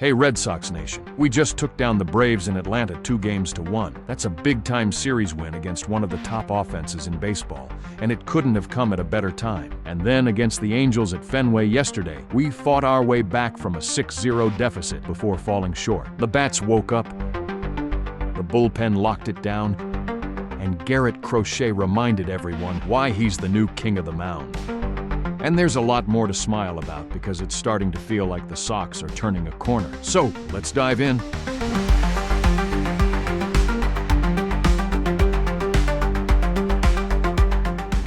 Hey Red Sox Nation, we just took down the Braves in Atlanta 2-1. That's a big-time series win against one of the top offenses in baseball, and it couldn't have come at a better time. And then against the Angels at Fenway yesterday, we fought our way back from a 6-0 deficit before falling short. The bats woke up, the bullpen locked it down, and Garrett Crochet reminded everyone why he's the new king of the mound. And there's a lot more to smile about because it's starting to feel like the Sox are turning a corner. So, let's dive in.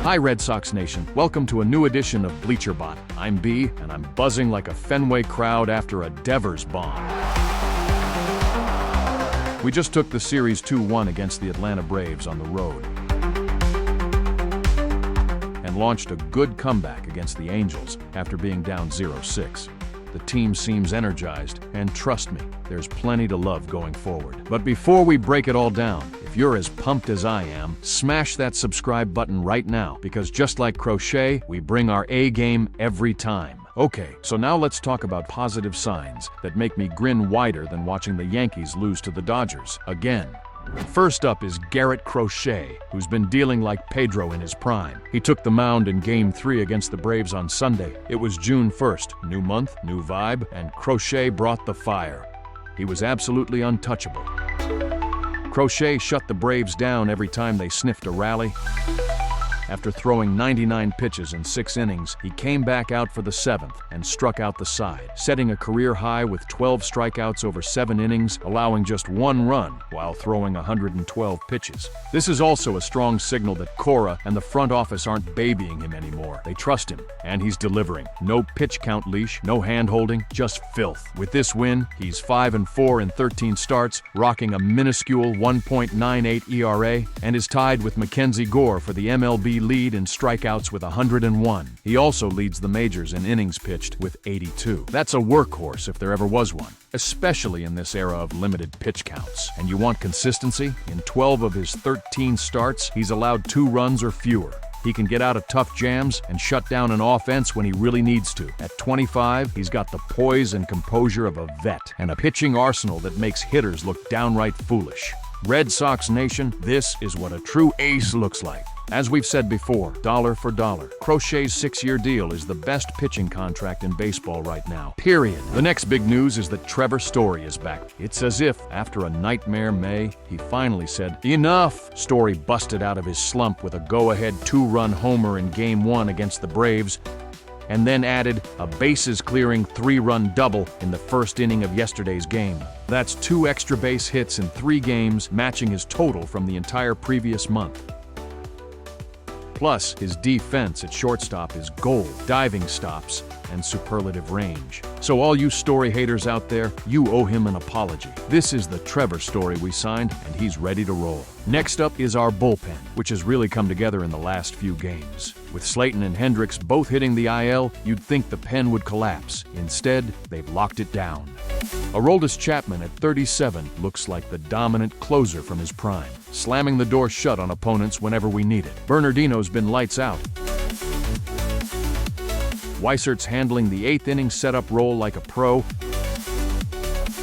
Hi Red Sox Nation, welcome to a new edition of Bleacher Bot. I'm B, and I'm buzzing like a Fenway crowd after a Devers bomb. We just took the series 2-1 against the Atlanta Braves on the road, and launched a good comeback against the Angels after being down 0-6. The team seems energized, and trust me, there's plenty to love going forward. But before we break it all down, if you're as pumped as I am, smash that subscribe button right now, because just like Crochet, we bring our A game every time. Okay, so now let's talk about positive signs that make me grin wider than watching the Yankees lose to the Dodgers again. First up is Garrett Crochet, who's been dealing like Pedro in his prime. He took the mound in Game 3 against the Braves on Sunday. It was June 1st, new month, new vibe, and Crochet brought the fire. He was absolutely untouchable. Crochet shut the Braves down every time they sniffed a rally. After throwing 99 pitches in 6 innings, he came back out for the 7th and struck out the side, setting a career high with 12 strikeouts over 7 innings, allowing just 1 run while throwing 112 pitches. This is also a strong signal that Cora and the front office aren't babying him anymore. They trust him, and he's delivering. No pitch count leash, no hand-holding, just filth. With this win, he's 5-4 in 13 starts, rocking a minuscule 1.98 ERA, and is tied with Mackenzie Gore for the MLB lead in strikeouts with 101. He also leads the majors in innings pitched with 82. That's a workhorse if there ever was one, especially in this era of limited pitch counts. And you want consistency? In 12 of his 13 starts, he's allowed 2 runs or fewer. He can get out of tough jams and shut down an offense when he really needs to. At 25, he's got the poise and composure of a vet and a pitching arsenal that makes hitters look downright foolish. Red Sox Nation, this is what a true ace looks like. As we've said before, dollar for dollar, Crochet's 6-year deal is the best pitching contract in baseball right now, period. The next big news is that Trevor Story is back. It's as if, after a nightmare May, he finally said, "Enough!" Story busted out of his slump with a go-ahead 2-run homer in Game 1 against the Braves, and then added a bases-clearing 3-run double in the first inning of yesterday's game. That's 2 extra base hits in 3 games, matching his total from the entire previous month. Plus, his defense at shortstop is gold, diving stops, and superlative range. So all you Story haters out there, you owe him an apology. This is the Trevor Story we signed, and he's ready to roll. Next up is our bullpen, which has really come together in the last few games. With Slayton and Hendricks both hitting the IL, you'd think the pen would collapse. Instead, they've locked it down. Aroldis Chapman at 37 looks like the dominant closer from his prime, slamming the door shut on opponents whenever we need it. Bernardino's been lights out. Weisert's handling the 8th inning setup role like a pro,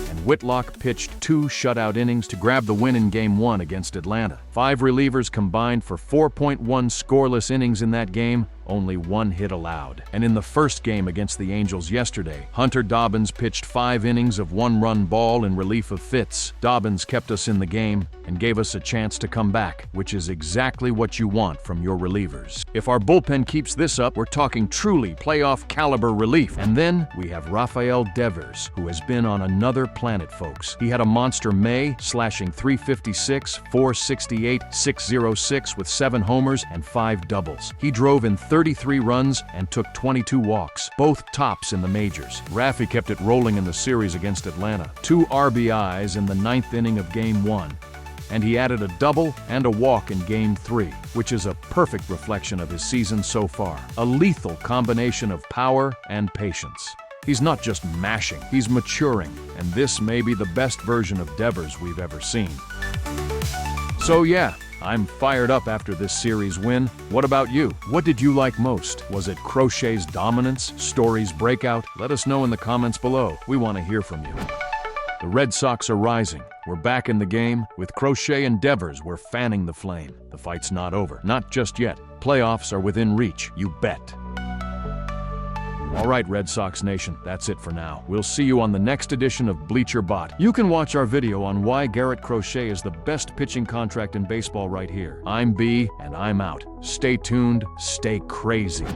and Whitlock pitched 2 shutout innings to grab the win in Game 1 against Atlanta. 5 relievers combined for 4.1 scoreless innings in that game, only 1 hit allowed. And in the first game against the Angels yesterday, Hunter Dobbins pitched 5 innings of 1-run ball in relief of Fitz. Dobbins kept us in the game and gave us a chance to come back, which is exactly what you want from your relievers. If our bullpen keeps this up, we're talking truly playoff caliber relief. And then we have Rafael Devers, who has been on another planet, folks. He had a monster May, slashing .356, .468, .606 with 7 homers and 5 doubles. He drove in 33 runs and took 22 walks, both tops in the majors. Raffy kept it rolling in the series against Atlanta. 2 RBIs in the 9th inning of Game 1. And he added a double and a walk in Game 3, which is a perfect reflection of his season so far. A lethal combination of power and patience. He's not just mashing, he's maturing, and this may be the best version of Devers we've ever seen. So yeah, I'm fired up after this series win. What about you? What did you like most? Was it Crochet's dominance? Story's breakout? Let us know in the comments below. We want to hear from you. The Red Sox are rising. We're back in the game. With Crochet endeavors, we're fanning the flame. The fight's not over. Not just yet. Playoffs are within reach. You bet. All right, Red Sox Nation, that's it for now. We'll see you on the next edition of Bleacher Bot. You can watch our video on why Garrett Crochet is the best pitching contract in baseball right here. I'm B, and I'm out. Stay tuned, stay crazy.